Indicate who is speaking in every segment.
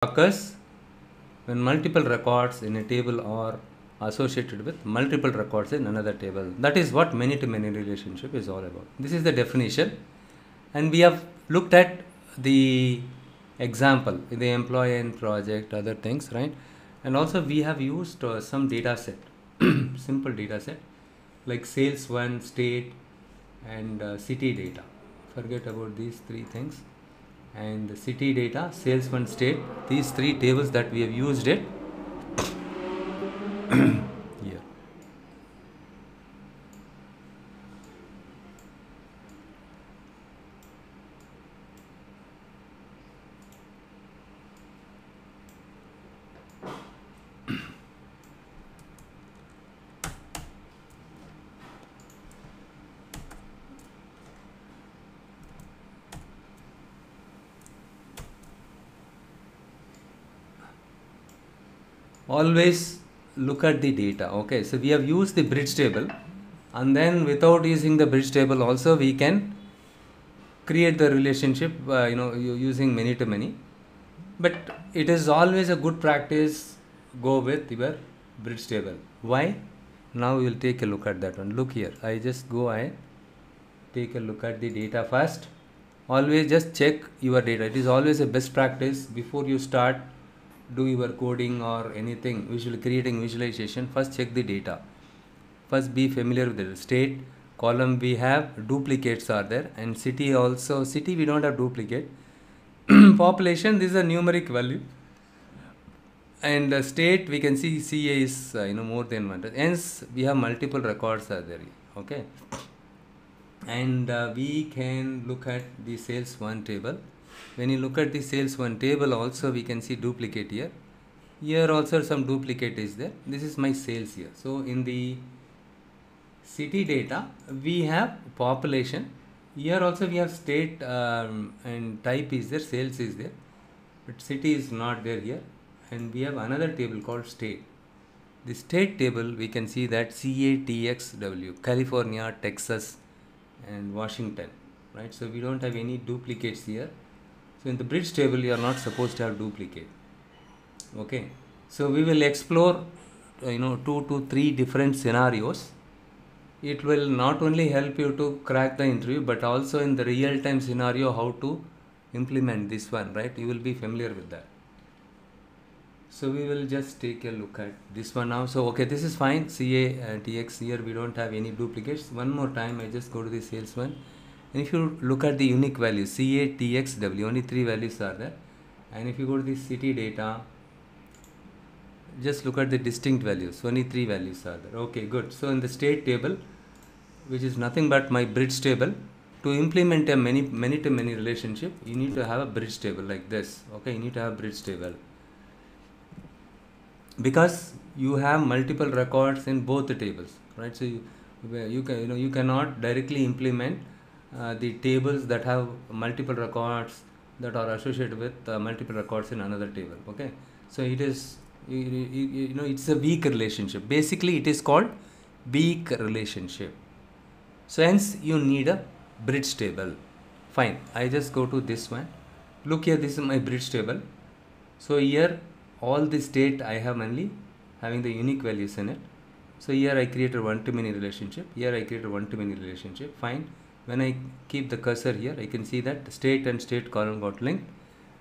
Speaker 1: occurs when multiple records in a table are associated with multiple records in another table. That is what many-to-many relationship is all about. This is the definition, and we have looked at the example in the employee and project, other things, right? And also we have used some data set, simple data set like sales one, state, and city data. Forget about these three things. And the city data, sales one, state, these three tables that we have used it here. Always look at the data. Okay, so we have used the bridge table, and then without using the bridge table also we can create the relationship using many to many, but it is always a good practice go with your bridge table. Why? Now we will take a look at that one. Look here, I just go ahead, take a look at the data first. Always just check your data. It is always a best practice before you start do your coding or anything creating visualization. First check the data. First be familiar with the state column. We have duplicates are there, and city also. City we don't have duplicate. Population, this is a numeric value, and state we can see CA is more than one. Hence we have multiple records are there. Okay, and we can look at the sales one table. When you look at the sales one table also we can see duplicate here. Here also some duplicate is there. This is my sales here. So in the city data we have population. Here also we have state and type is there, sales is there, but city is not there here. And we have another table called state. The state table we can see that CATXW, California, Texas and Washington, right? So we don't have any duplicates here. So in the bridge table you are not supposed to have duplicate. Okay, so we will explore 2 to 3 different scenarios. It will not only help you to crack the interview, but also in the real time scenario how to implement this one, right? You will be familiar with that. So we will just take a look at this one now. So okay, this is fine. CATX, here we don't have any duplicates. One more time I just go to the sales one. And if you look at the unique values, CATXW, only 3 values are there. And if you go to the city data, just look at the distinct values, only 3 values are there. Okay, good. So in the state table, which is nothing but my bridge table, to implement a many to many relationship, you need to have a bridge table like this. Okay, you need to have a bridge table, because you have multiple records in both the tables, right? So you cannot directly implement the tables that have multiple records that are associated with multiple records in another table. Okay, so it is it's a weak relationship. Basically it is called weak relationship. So hence you need a bridge table. Fine, I just go to this one. Look here, this is my bridge table. So here all the state I have only having the unique values in it. So here I created one to many relationship. Here I created one to many relationship. Fine. When I keep the cursor here, I can see that state and state column got linked,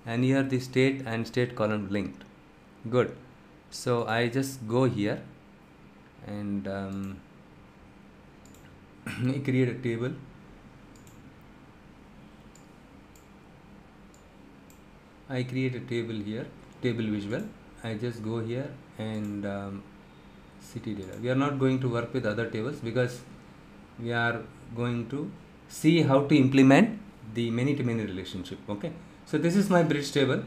Speaker 1: and here the state and state column linked. Good. So I just go here and I create a table. I create a table here, table visual. I just go here and city data. We are not going to work with other tables because we are going to see how to implement the many to many relationship. Okay, so this is my bridge table.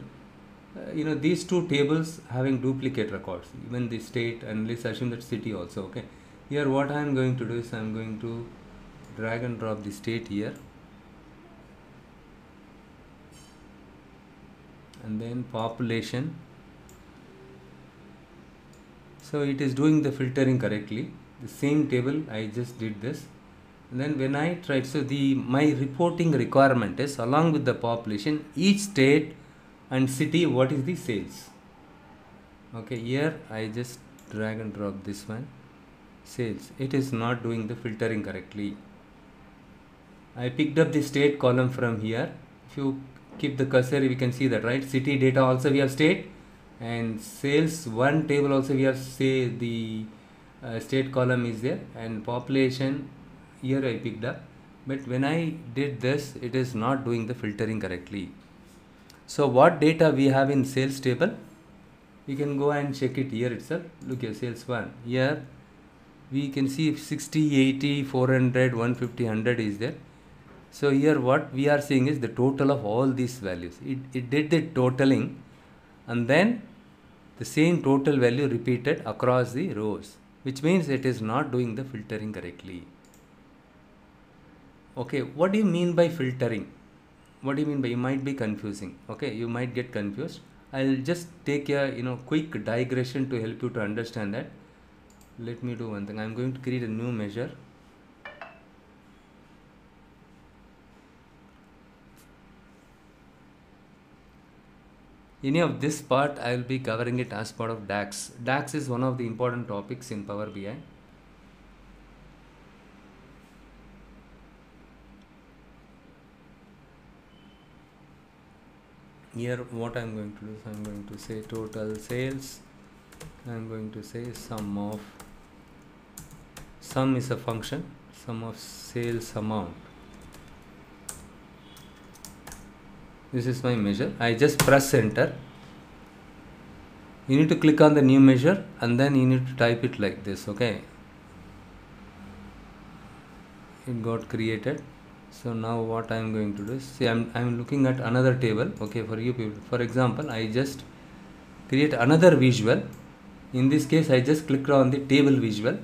Speaker 1: These two tables having duplicate records, even the state, and let's assume that city also. Okay, here what I am going to do is I am going to drag and drop the state here, and then population. So it is doing the filtering correctly. The same table I just did this. And then when I tried, so my reporting requirement is along with the population, each state and city, what is the sales. Okay, here I just drag and drop this one, sales. It is not doing the filtering correctly. I picked up the state column from here. If you keep the cursor, we can see that, right? City data also we have state, and sales one table also we have, say, the state column is there, and population here I picked up. But when I did this, it is not doing the filtering correctly. So what data we have in sales table, we can go and check it here itself. Look here, sales 1. Here we can see 60, 80, 400, 150, 100 is there. So here what we are seeing is the total of all these values. It did the totaling, and then the same total value repeated across the rows, which means it is not doing the filtering correctly. Okay, what do you mean by filtering? What do you mean by, you might be confusing. Okay, you might get confused. I'll just take a quick digression to help you to understand that. Let me do one thing. I'm going to create a new measure. Any of this part, I will be covering it as part of DAX. DAX is one of the important topics in Power BI. Here what I am going to do is I am going to say total sales. I am going to say sum is a function, sum of sales amount. This is my measure. I just press enter. You need to click on the new measure and then you need to type it like this. Okay, it got created. So now what I am going to do is, see, I'm looking at another table. Okay, for you people, for example, I just create another visual. In this case, I just clicked on the table visual.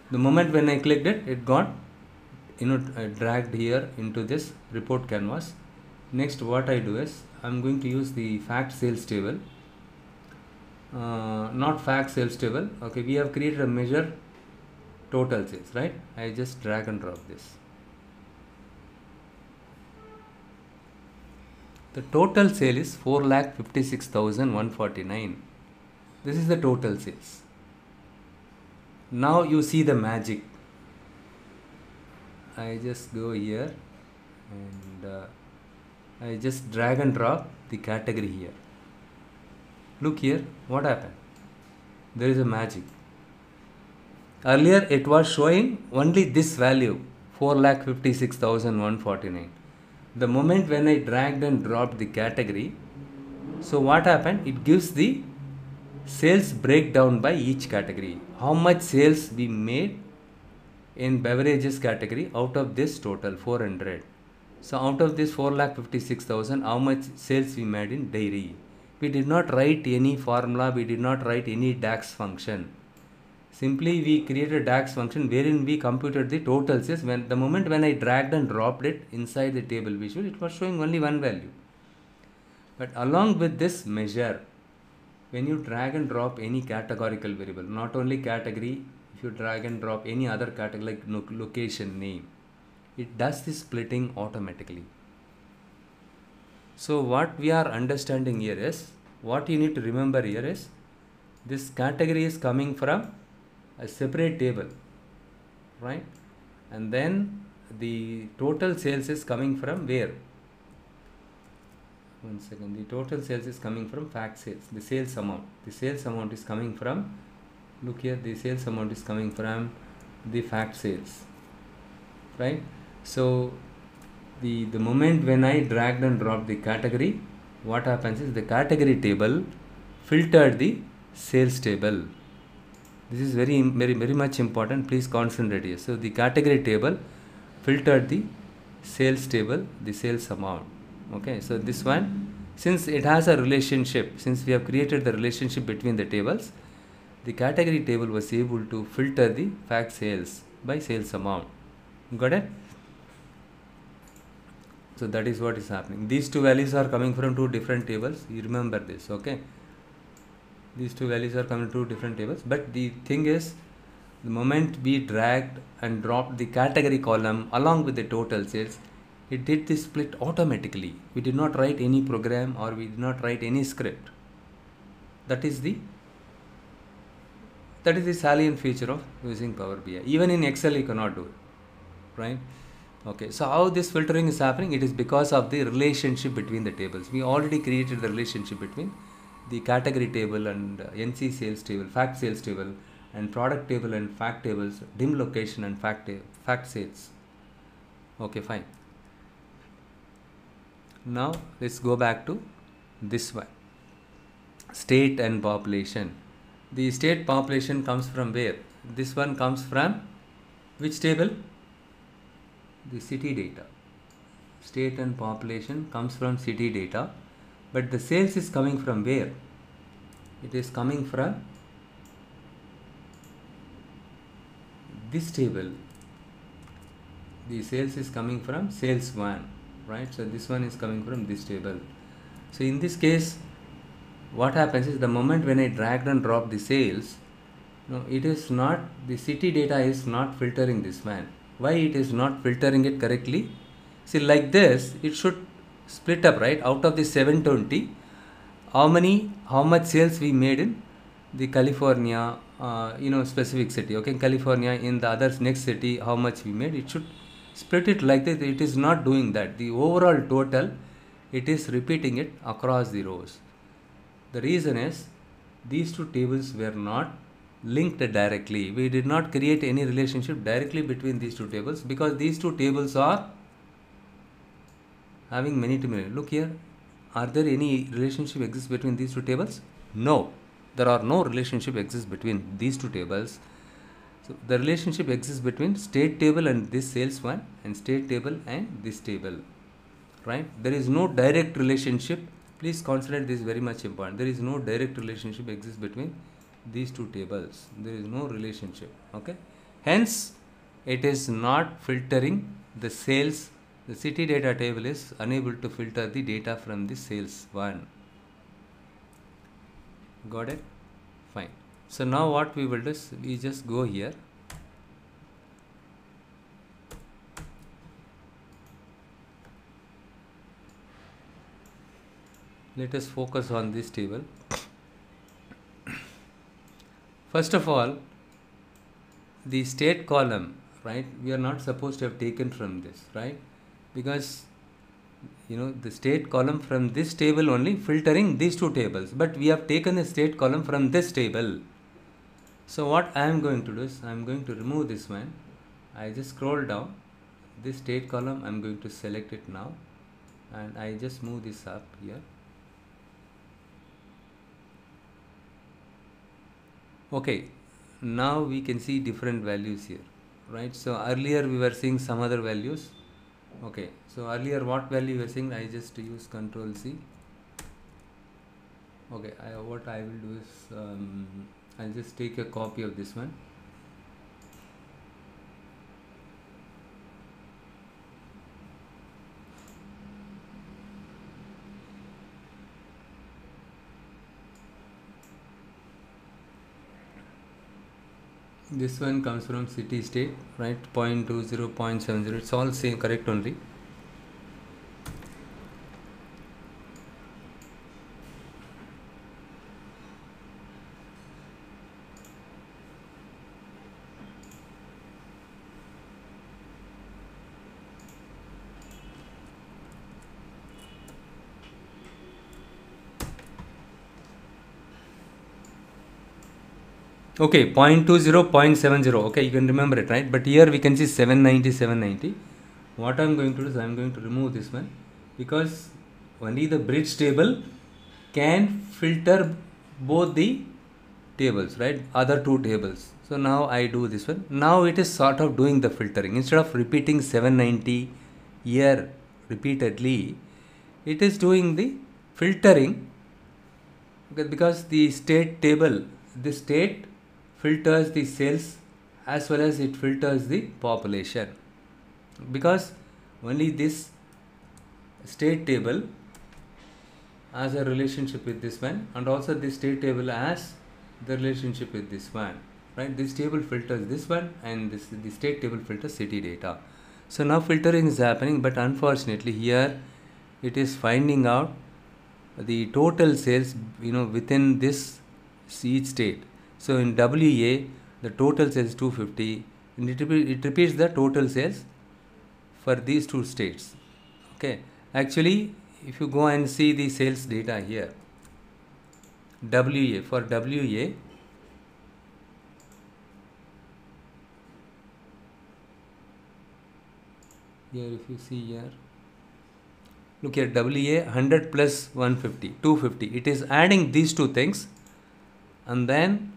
Speaker 1: The moment when I clicked it, it got dragged here into this report canvas. Next, what I do is I'm going to use the fact sales table, not fact sales table. Okay, we have created a measure total sales, right? I just drag and drop this. The total sale is 4,56,149. This is the total sales. Now you see the magic. I just go here and I just drag and drop the category here. Look here, what happened? There is a magic. Earlier it was showing only this value, 4,56,149. The moment when I dragged and dropped the category, so what happened? It gives the sales breakdown by each category. How much sales we made in beverages category out of this total 400. So out of this 4,56,000, how much sales we made in dairy? We did not write any formula. We did not write any DAX function. Simply we created a DAX function wherein we computed the total sales. When the moment when I dragged and dropped it inside the table visual, it was showing only one value. But along with this measure, when you drag and drop any categorical variable, not only category, if you drag and drop any other category like location name, it does the splitting automatically. So what we are understanding here is, what you need to remember here is, this category is coming from a separate table, right? And then the total sales is coming from where? One second. The total sales is coming from fact sales, the sales amount. The sales amount is coming from, look here, the sales amount is coming from the fact sales, right? So the moment when I dragged and dropped the category, what happens is the category table filtered the sales table. This is very much important. Please concentrate here. So the category table filtered the sales table, the sales amount. Okay, so this one, since it has a relationship, since we have created the relationship between the tables, the category table was able to filter the fact sales by sales amount. Got it? So that is what is happening. These two values are coming from two different tables. You remember this, okay? These two values are coming from two different tables. But the thing is, the moment we dragged and dropped the category column along with the total sales, it did this split automatically. We did not write any program or we did not write any script. That is the salient feature of using Power BI. Even in Excel you cannot do it, right? Okay, so how this filtering is happening? It is because of the relationship between the tables. We already created the relationship between the category table and NC sales table, fact sales table, and product table and fact tables, dim location and fact sales. Okay, fine. Now let's go back to this one, state and population. The state population comes from where? This one comes from which table? The city data. State and population comes from city data, but the sales is coming from where? It is coming from this table. The sales is coming from sales 1, right? So this one is coming from this table. So in this case, what happens is the moment when I drag and drop the sales, it is not, the city data is not filtering this one. Why it is not filtering it correctly? See, like this, it should split up, right? Out of the 720, how much sales we made in the California, specific city, okay? California, in the other next city, how much we made, it should split it like this. It is not doing that. The overall total, it is repeating it across the rows. The reason is, these two tables were not linked directly. We did not create any relationship directly between these two tables because these two tables are having many to many. Look here, are there any relationship exists between these two tables? No, there are no relationship exists between these two tables. So the relationship exists between state table and this sales one, and state table and this table, right? There is no direct relationship. Please consider this very much important. There is no direct relationship exists between these two tables. There is no relationship, okay? Hence, it is not filtering the sales. The city data table is unable to filter the data from the sales one. Got it? Fine. So now what we will do is, we just go here. Let us focus on this table. First of all, the state column, right? We are not supposed to have taken from this, right? Because the state column from this table only filtering these two tables, but we have taken the state column from this table. So what I am going to do is, I am going to remove this one. I just scroll down this state column. I am going to select it now, and I just move this up here. Okay, now we can see different values here, right? So earlier we were seeing some other values. Okay, so earlier what value we were seeing, I just use Control C. Okay, what I will do is, I'll just take a copy of this one. This one comes from city state, right? 0.20, 0.70, it's all same, correct only. Okay, 0.20, 0.70. Okay, you can remember it, right? But here we can see 790, 790. What I am going to do is, I am going to remove this one, because only the bridge table can filter both the tables, right? Other two tables. So now I do this one. Now it is sort of doing the filtering. Instead of repeating 790 here repeatedly, it is doing the filtering, okay, because the state table, the state filters the sales as well as it filters the population, because only this state table has a relationship with this one, and also this state table has the relationship with this one, right? This table filters this one, and the state table filters city data. So now filtering is happening, but unfortunately here it is finding out the total sales, within this each state. So in WA the total sales is 250, and it repeats the total sales for these two states. Okay, actually if you go and see the sales data here, WA, for WA here, if you see here, look here, WA 100 plus 150, 250. It is adding these two things and then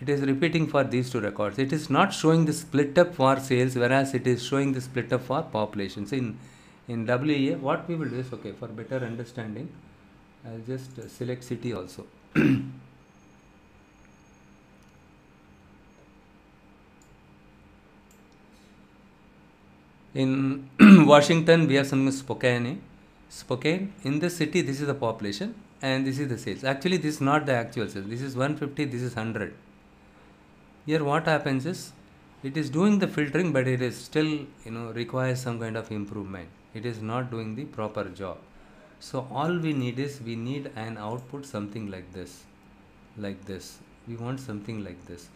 Speaker 1: it is repeating for these two records. It is not showing the split up for sales, whereas it is showing the split up for population. So in WA, what we will do is, okay, for better understanding, I'll just select city also. In Washington, we have something Spokane. Spokane, in the city, this is the population and this is the sales. Actually, this is not the actual sales. This is 150, this is 100. Here what happens is, it is doing the filtering, but it is still, requires some kind of improvement. It is not doing the proper job. So all we need is, we need an output something like this. We want something like this.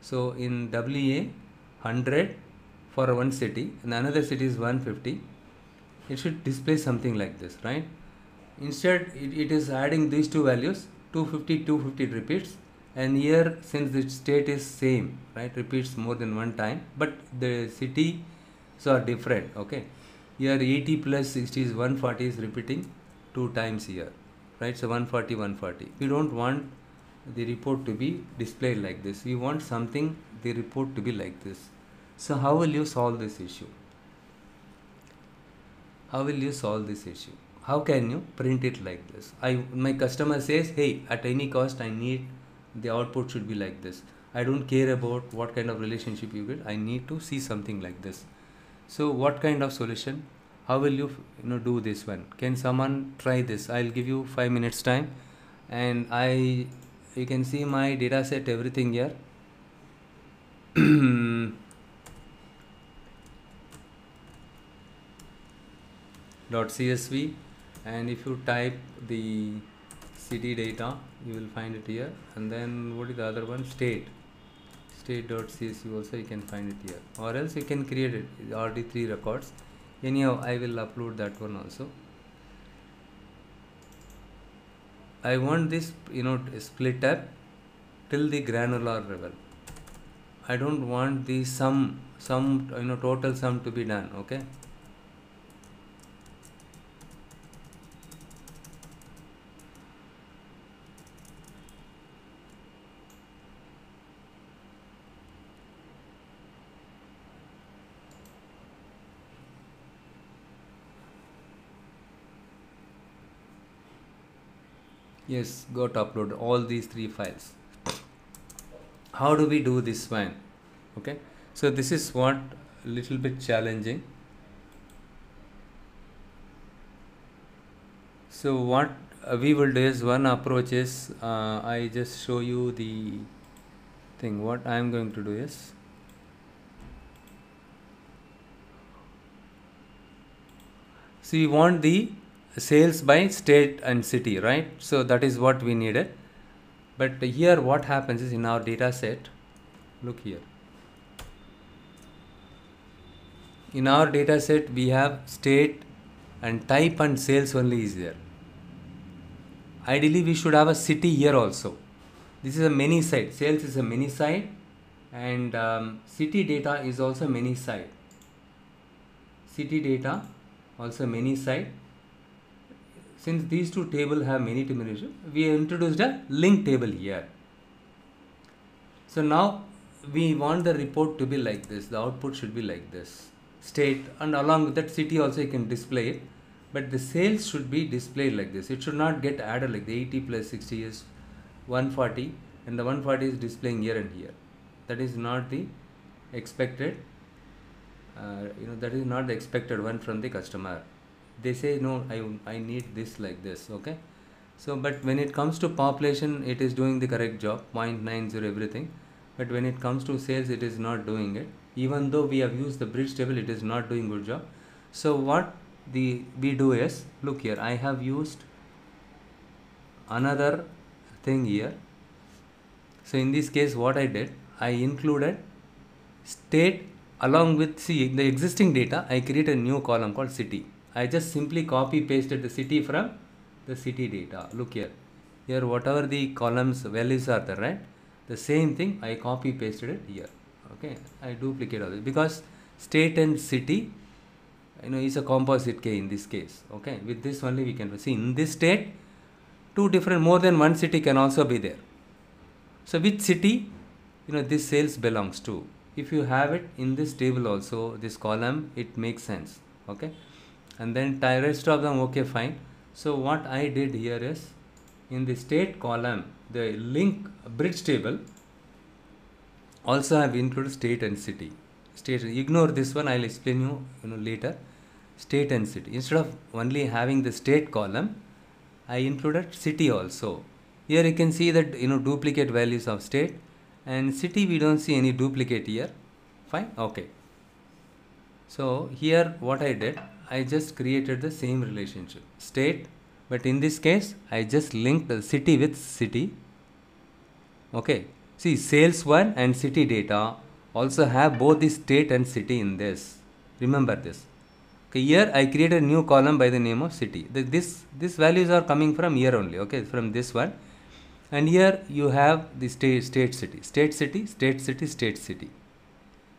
Speaker 1: So in WA, 100 for one city, and another city is 150. It should display something like this, right? Instead, it is adding these two values, 250, 250 repeats. And here, since the state is same, right, repeats more than one time, but the cities are different. Okay, here 80 plus 60 is 140 is repeating two times here, right? So 140, 140. We don't want the report to be displayed like this. We want something, the report to be like this. So how will you solve this issue? How will you solve this issue? How can you print it like this? My customer says, hey, at any cost I need the output should be like this. I don't care about what kind of relationship you get. I need to see something like this. So what kind of solution? How will you do this one? Can someone try this? I'll give you 5 minutes time, and you can see my data set, everything here. .csv, and if you type the city data, you will find it here. And then what is the other one? State.csv also you can find it here, or else you can create it already 3 records. Anyhow, I will upload that one also. I want this split up till the granular level. I don't want the sum total sum to be done. Okay, yes, got upload all these 3 files. How do we do this one? Okay, so this is what little bit challenging. So what we will do is, one approach is, I just show you the thing. What I am going to do is, so we want the sales by state and city, right? So that is what we needed. But here what happens is, in our data set, look here, in our data set we have state and type and sales only is there. Ideally we should have a city here also. This is a many site, sales is a many site, and city data is also many site. City data also many site. Since these two tables have many dimensions, we introduced a link table here. So now we want the report to be like this. The output should be like this. State, and along with that city also you can display it. But the sales should be displayed like this. It should not get added like the 80 plus 60 is 140, and the 140 is displaying here and here. That is not the expected. That is not the expected one from the customer. They say no, I need this like this. Okay, so but when it comes to population, it is doing the correct job, 0.90 everything, but when it comes to sales, it is not doing it. Even though we have used the bridge table, it is not doing good job. So what we do is, look here, I have used another thing here. So in this case, what I did, I included state along with, see, the existing data, I created a new column called city. I just simply copy pasted the city from the city data. Look here. Here whatever the columns values are there, right? The same thing I copy pasted it here. Okay, I duplicate all this because state and city, is a composite key in this case. Okay, with this only we can see in this state more than one city can also be there. So which city this sales belongs to? If you have it in this table also, this column, it makes sense. Okay, and then rest of them, okay, fine. So what I did here is, in the state column, the link bridge table, also I have included state and city. State, ignore this one, I will explain you, later. State and city. Instead of only having the state column, I included city also. Here you can see that duplicate values of state, and city we don't see any duplicate here. Fine, okay. So here what I did, I just created the same relationship, state, but in this case I just linked the city with city. Okay, see, sales one and city data also have both the state and city in this. Remember this. Okay, here I created a new column by the name of city. These values are coming from here only. Okay, from this one. And here you have the state city, state city, state city, state city.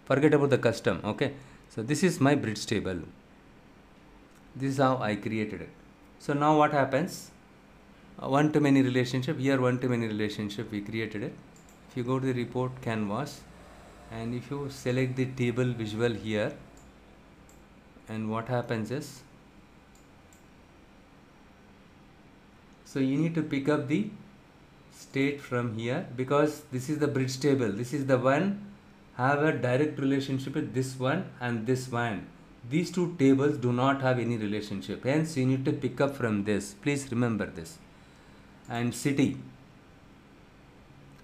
Speaker 1: Forget about the custom. Okay, so this is my bridge table. This is how I created it. So now what happens? One-to-many relationship. Here one-to-many relationship we created it. If you go to the report canvas, and if you select the table visual here, and what happens is, so you need to pick up the state from here, because this is the bridge table. This is the one have a direct relationship with this one and this one. These two tables do not have any relationship. Hence, you need to pick up from this. Please remember this. And city,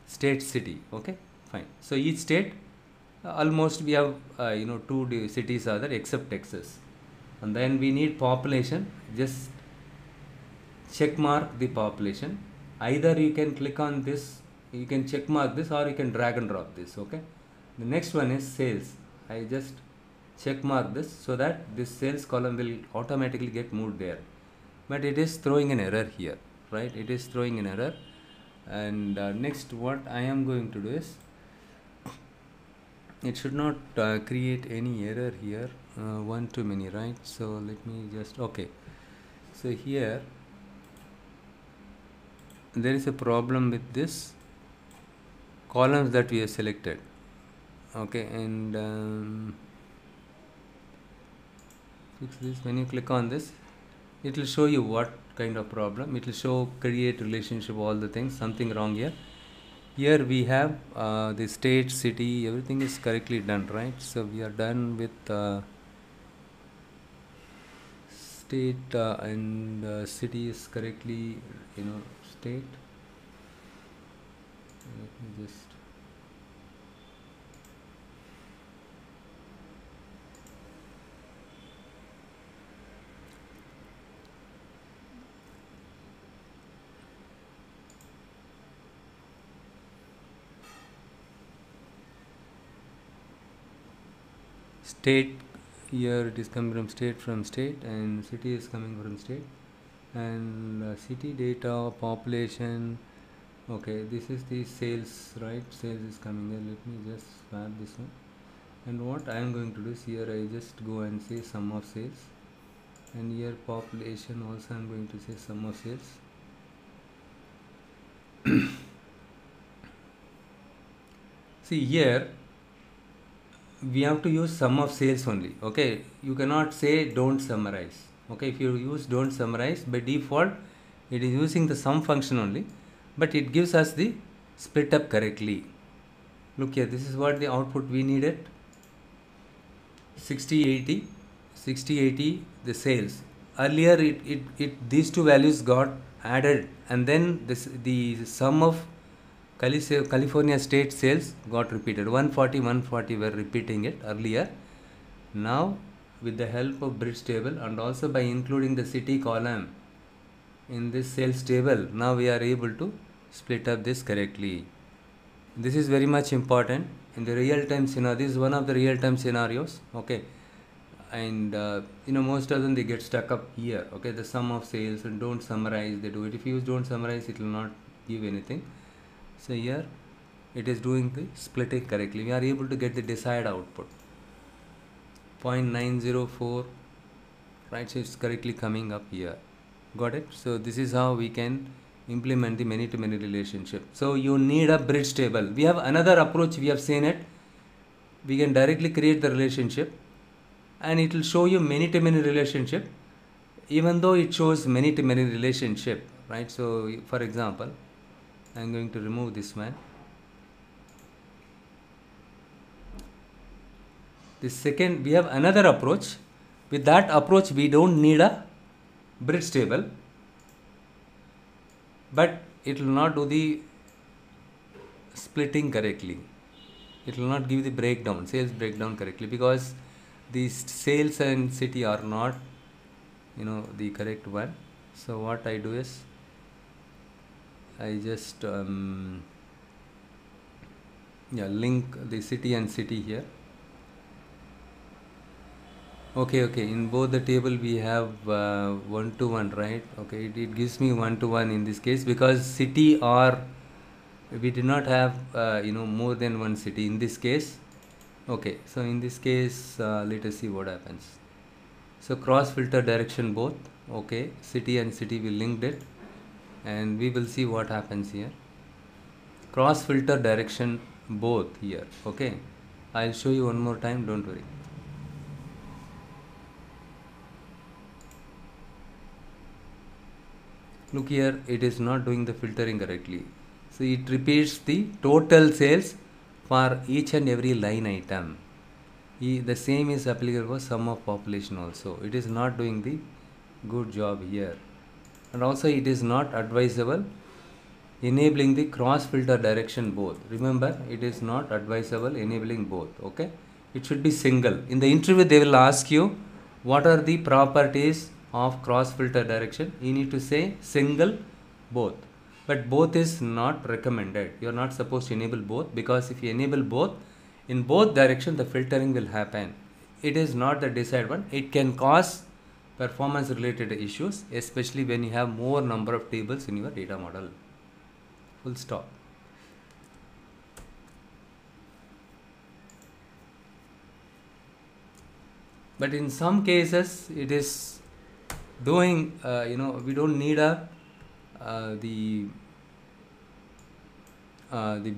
Speaker 1: state, city. Okay, fine. So each state, almost we have two cities are there except Texas. And then we need population. Just check mark the population. Either you can click on this, you can check mark this, or you can drag and drop this. Okay. The next one is sales. I just check mark this so that this sales column will automatically get moved there. But it is throwing an error here, right? It is throwing an error. And next, what I am going to do is, it should not create any error here. One-to-many, right? So let me just, okay. So here there is a problem with this columns that we have selected. Okay, and fix this. When you click on this, it will show you what kind of problem. It will show create relationship, all the things, something wrong here. Here we have the state, city, everything is correctly done, right? So we are done with state and city is correctly, state. Let me just state, here it is coming from state, and city is coming from state, and city data, population. Okay, this is the sales, right? Sales is coming here. Let me just swap this one. And what I am going to do is, here I just go and say sum of sales, and here population also I am going to say sum of sales. See, here we have to use sum of sales only. Okay, you cannot say don't summarize. Okay, if you use don't summarize, by default it is using the sum function only, but it gives us the split up correctly. Look here, this is what the output we needed. 60-80 the sales. Earlier these two values got added, and then the sum of California state sales got repeated. 140, 140 were repeating it earlier. Now, with the help of bridge table and also by including the city column in this sales table, now we are able to split up this correctly. This is very much important in the real-time scenario. This is one of the real-time scenarios. Okay, and most of them they get stuck up here. Okay, the sum of sales and don't summarize. They do it. If you don't summarize, it will not give anything. So here it is doing the splitting correctly. We are able to get the desired output 0.904, right? So it's correctly coming up here. Got it? So this is how we can implement the many-to-many relationship. So you need a bridge table. We have another approach. We have seen it. We can directly create the relationship and it will show you many-to-many relationship, even though it shows many-to-many relationship, right? So for example, I'm going to remove this one. The second, we have another approach. With that approach, we don't need a bridge table, but it will not do the splitting correctly. It will not give the breakdown, sales breakdown correctly, because these sales and city are not, the correct one. So what I do is, I just link the city and city here. Okay, in both the table we have 1 to 1, right? Okay, it gives me 1 to 1 in this case, because city or we did not have more than one city in this case. Okay, so in this case let us see what happens. So cross filter direction both. Okay, city and city we linked it, and we will see what happens here. Cross filter direction both here. Okay, I'll show you one more time, don't worry. Look here, it is not doing the filtering correctly. So it repeats the total sales for each and every line item. The same is applicable for sum of population also. It is not doing the good job here. And also it is not advisable enabling the cross filter direction both. Remember, it is not advisable enabling both. Okay, it should be single. In the interview they will ask you what are the properties of cross filter direction. You need to say single, both, but both is not recommended. You are not supposed to enable both, because if you enable both, in both direction the filtering will happen. It is not the desired one. It can cause performance related issues, especially when you have more number of tables in your data model. Full stop. But in some cases it is doing, we don't need the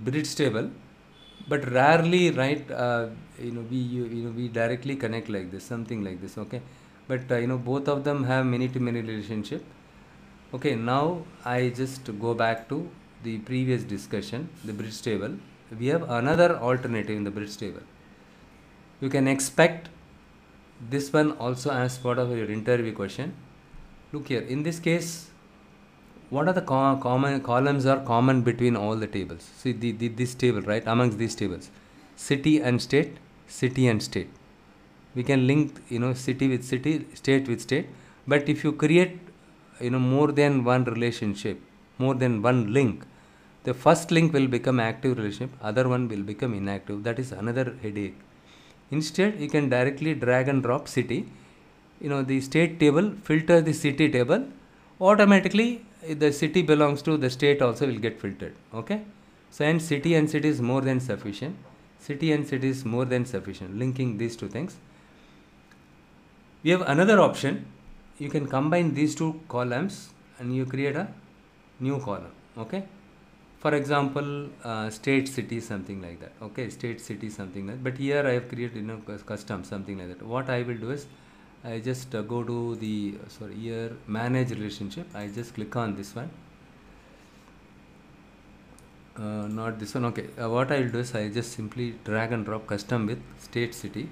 Speaker 1: bridge table, but rarely, right, we directly connect like this, something like this. Okay, but both of them have many-to-many relationship. Okay, now I just go back to the previous discussion, the bridge table. We have another alternative in the bridge table. You can expect this one also as part of your interview question. Look here, in this case, what are the common columns are common between all the tables? See this table, right, amongst these tables, city and state, city and state. We can link city with city, state with state. But if you create more than one relationship, more than one link, the first link will become active relationship, other one will become inactive. That is another headache. Instead, you can directly drag and drop city. The state table filter the city table. Automatically, the city belongs to the state also will get filtered. Okay. So, and city is more than sufficient. City and city is more than sufficient. Linking these two things. We have another option. You can combine these two columns and you create a new column. Okay. For example, state city, something like that. Okay, state city, something like that. But here I have created custom, something like that. What I will do is I just go to the here manage relationship. I just click on this one, not this one. Okay, what I will do is I just simply drag and drop custom with state city.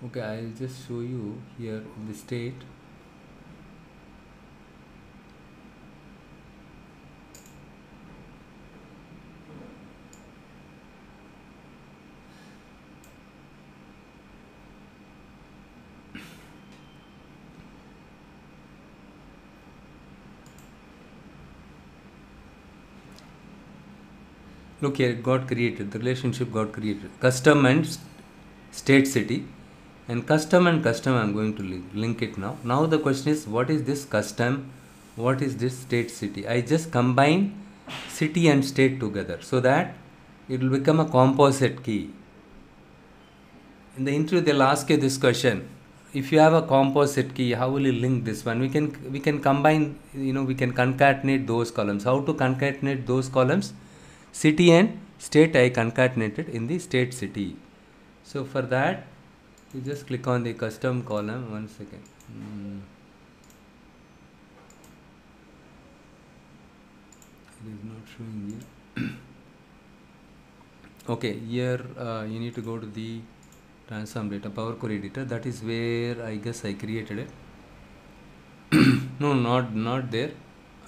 Speaker 1: Okay, I'll just show you here in the state. Look here, it got created. The relationship got created. Custom and state city. And custom I'm going to link it now. Now the question is, what is this custom? What is this state city? I just combine city and state together so that it will become a composite key. In the interview, they'll ask you this question: if you have a composite key, how will you link this one? We can combine, we can concatenate those columns. How to concatenate those columns? City and state I concatenated in the state city. So for that, you just click on the custom column. One second. It is not showing here. Okay, here you need to go to the transform data Power Query editor. That is where I guess I created it. No, not there.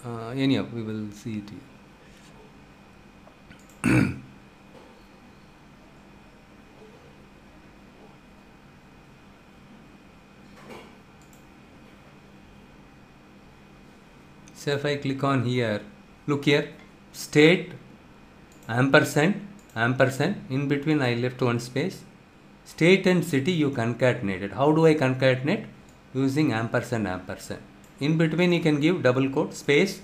Speaker 1: Anyhow, we will see it here. So if I click on here, look here, state ampersand, in between I left one space. State and city you concatenated. How do I concatenate? Using ampersand. In between you can give double quote space,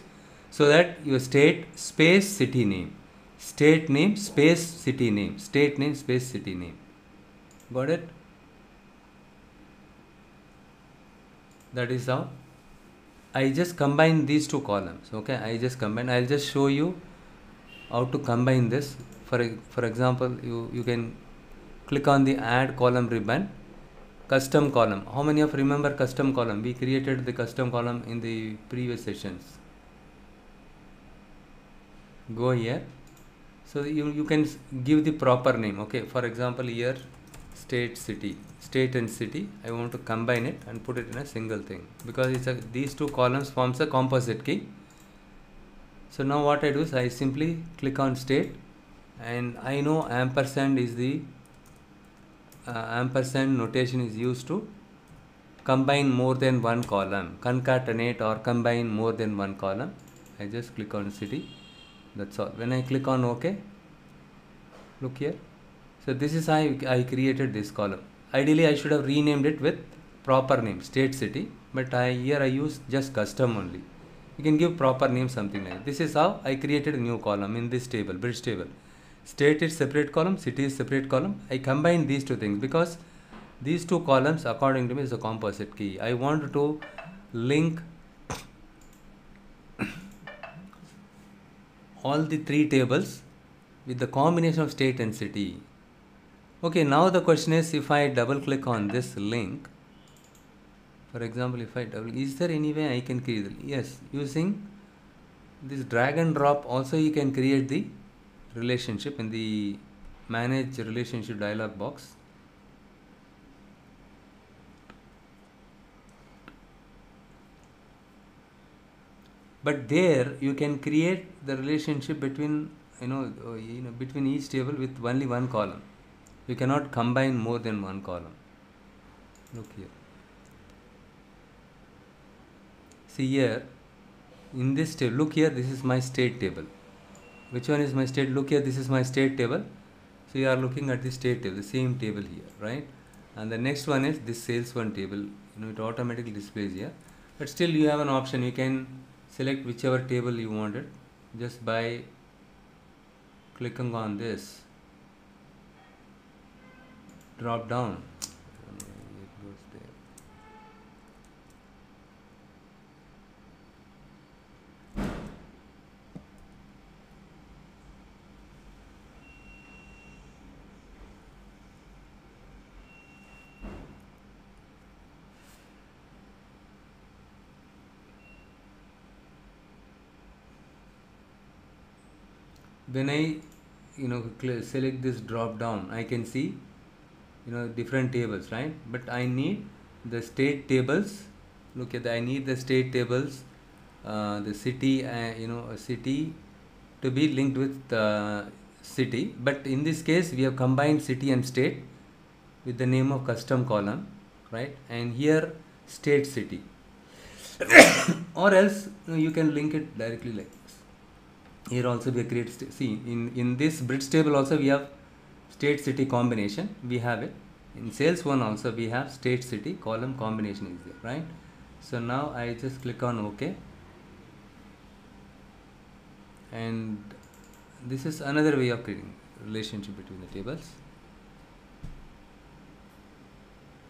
Speaker 1: so that your state space city name, state name space city name, state name space city name. Got it? That is how I just combine these two columns. Okay, I just combine. I'll just show you how to combine this. For example, you can click on the add column ribbon, custom column. How many of remember custom column? We created the custom column in the previous sessions. Go here. So you can give the proper name. Okay, for example, here state and city. I want to combine it and put it in a single thing, because these two columns forms a composite key. So now what I do is I simply click on state, and I know ampersand is the ampersand notation is used to combine more than one column, concatenate or combine more than one column. I just click on city. That's all. When I click on OK, look here. So this is how I created this column. Ideally, I should have renamed it with proper name, state city, but here I use just custom only. You can give proper name, something like this. Is how I created a new column in this table, bridge table. State is separate column, city is separate column. I combine these two things because these two columns, according to me, is a composite key. I want to link all the three tables with the combination of state and city. Okay, now the question is, if I double click on this link, for example, if I is there any way I can create it? Yes, using this drag and drop also you can create the relationship in the manage relationship dialog box. But there you can create the relationship between between each table with only one column. You cannot combine more than one column. Look here. See here, in this table, look here, this is my state table. Which one is my state? Look here, this is my state table. So you are looking at the state table, the same table here, right? And the next one is this sales one table. It automatically displays here. But still you have an option. You can select whichever table you wanted just by clicking on this drop down. It goes there. When I select this drop down, I can see different tables, right? But I need the state tables. Look at I need the state tables, the city, a city to be linked with city. But in this case, we have combined city and state with the name of custom column, right? And here state city, or else you can link it directly like this. Here also we create see in this bridge table also we have state city combination, we have it in sales one also, we have state city column combination is there, right? So now I just click on OK, and this is another way of creating relationship between the tables.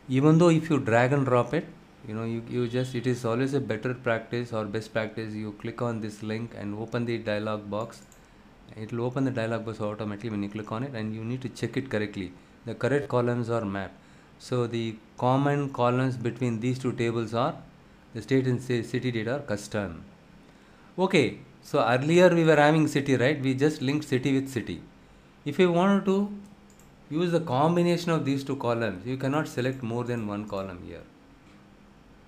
Speaker 1: Even though if you drag and drop it, you just, it is always a better practice or best practice, you click on this link and open the dialog box. It will open the dialog box automatically when you click on it, and you need to check it correctly. The correct columns are mapped. So the common columns between these two tables are the state and city data are custom. Okay, so earlier we were having city, right? We just linked city with city. If you want to use the combination of these two columns, you cannot select more than one column here.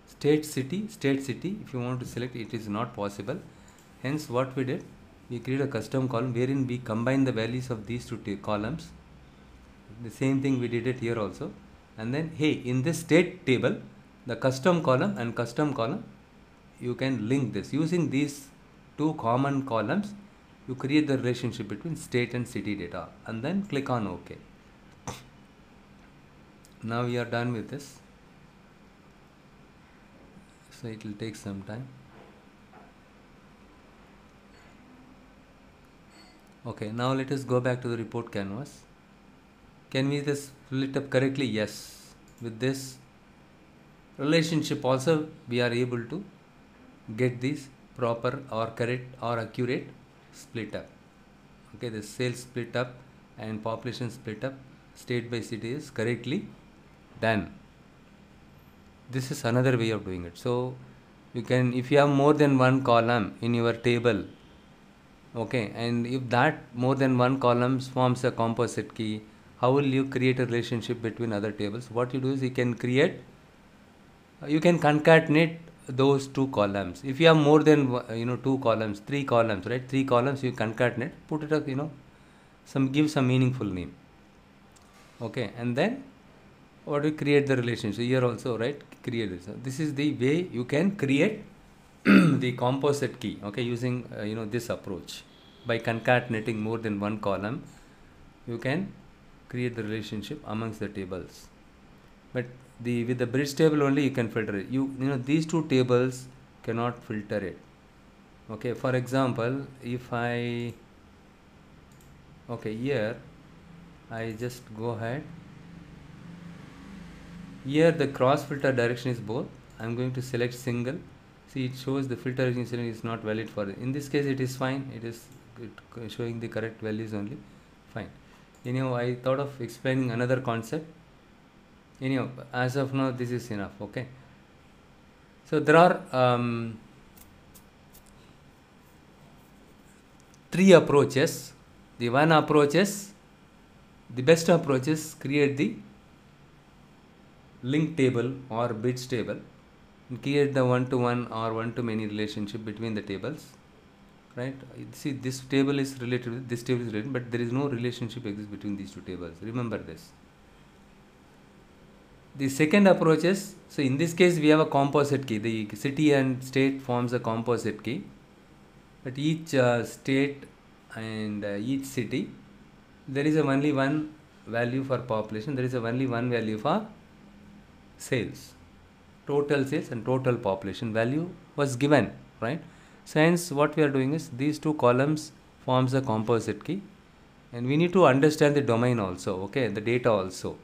Speaker 1: State city, if you want to select, it is not possible. Hence what we did, we created a custom column wherein we combine the values of these two columns. The same thing we did it here also. And then hey, in this state table, the custom column and custom column, you can link this using these two common columns. You create the relationship between state and city data, and then click on OK. Now we are done with this. So it will take some time. Okay, now let us go back to the report canvas. Can we just fill it up correctly? Yes. With this relationship also we are able to get this proper or correct or accurate split up. Okay, the sales split up and population split up state by city is correctly done. This is another way of doing it. So you can, if you have more than one column in your table, okay, and if that more than one column forms a composite key, how will you create a relationship between other tables? What you do is you can create, you can concatenate those two columns. If you have more than two columns, three columns, right? Three columns you concatenate, put it up, give some meaningful name. Okay, and then what do you create the relationship here also, right? Create this. So this is the way you can create the composite key, okay, using this approach. By concatenating more than one column, you can create the relationship amongst the tables. But with the bridge table only you can filter it. These two tables cannot filter it. Okay, for example, if I here I just go ahead. Here the cross filter direction is both. I'm going to select single. See, it shows the filter is not valid for it. In this case it is fine. It is showing the correct values only. Fine. I thought of explaining another concept. As of now this is enough. Okay. So there are three approaches. The one approach is, the best approach is create the link table or bridge table and create the one-to-one or one-to-many relationship between the tables, right? See, this table is related with this table is related, but there is no relationship exists between these two tables. Remember this. The second approach is, so in this case we have a composite key. The city and state forms a composite key, but each state and each city, there is only one value for population, there is only one value for sales. Total sales and total population value was given, right? So hence what we are doing is, these two columns forms a composite key, and we need to understand the domain also, okay, the data also,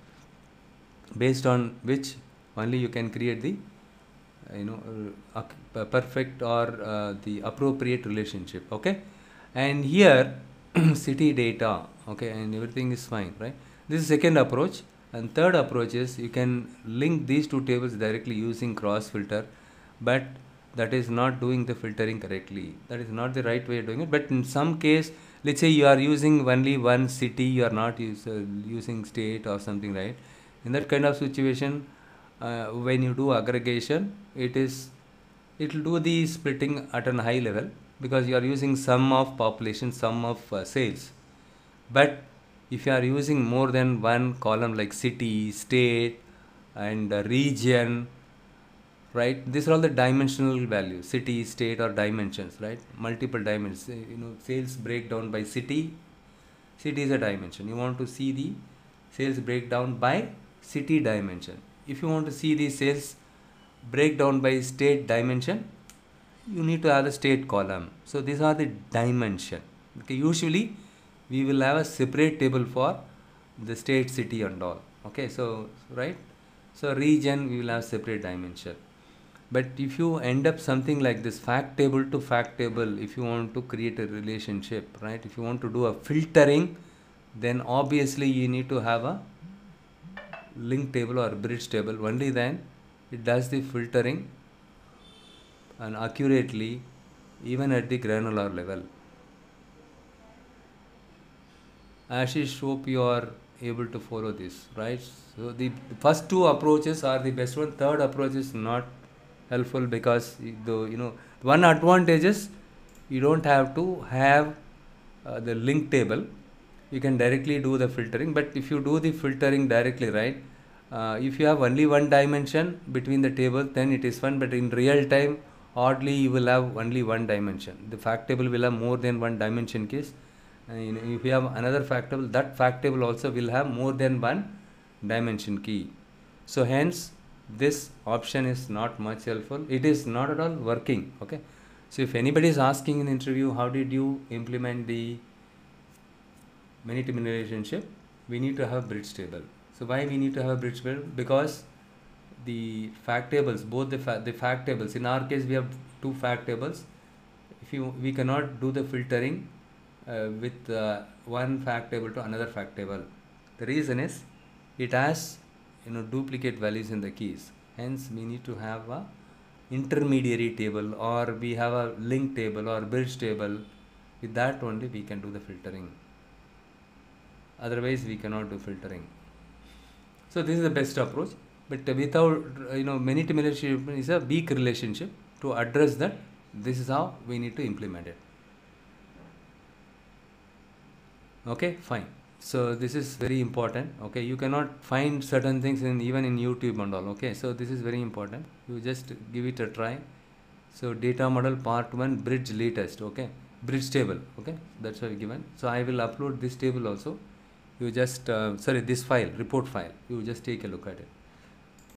Speaker 1: based on which only you can create the perfect or the appropriate relationship. Okay, and here city data, okay, and everything is fine, right? This is second approach. And third approach is, you can link these two tables directly using cross filter, but that is not doing the filtering correctly. That is not the right way of doing it. But in some case, let's say you are using only one city, you are not using state or something, right? In that kind of situation, when you do aggregation, it will do the splitting at a high level, because you are using sum of population, sum of sales. But if you are using more than one column like city, state, and region, right? These are all the dimensional values, city, state, or dimensions, right? Multiple dimensions. Sales breakdown by city. City is a dimension. You want to see the sales breakdown by city dimension. If you want to see the sales breakdown by state dimension, you need to have the state column. So these are the dimension. Okay, usually we will have a separate table for the state, city, and all. Okay, so right. So region we will have separate dimension. But if you end up something like this, fact table to fact table, if you want to create a relationship, right? If you want to do a filtering, then obviously you need to have a link table or bridge table. Only then it does the filtering and accurately, even at the granular level. Ashish, hope you are able to follow this, right? So the first two approaches are the best one. Third approach is not helpful, because one advantage is you don't have to have the link table. You can directly do the filtering. But if you do the filtering directly, right, if you have only one dimension between the table, then it is fun. But in real time, oddly, you will have only one dimension. The fact table will have more than one dimension case. If you have another fact table, that fact table also will have more than one dimension key. So hence this option is not much helpful. It is not at all working. Okay, so if anybody is asking in the interview, how did you implement the many-to-many relationship, we need to have bridge table. So why we need to have a bridge table? Because the fact tables, both the fact tables, in our case we have two fact tables. We cannot do the filtering with one fact table to another fact table. The reason is it has duplicate values in the keys. Hence we need to have a intermediary table, or we have a link table or bridge table. With that only we can do the filtering. Otherwise we cannot do filtering. So this is the best approach. But without many-to-many relationship is a weak relationship. To address that, this is how we need to implement it. Okay, fine. So this is very important. Okay, you cannot find certain things even in YouTube and all. Okay, so this is very important. You just give it a try. So data model part 1, bridge latest. Okay, bridge table. Okay, that's what given. So I will upload this table also. You just this file, report file, you just take a look at it.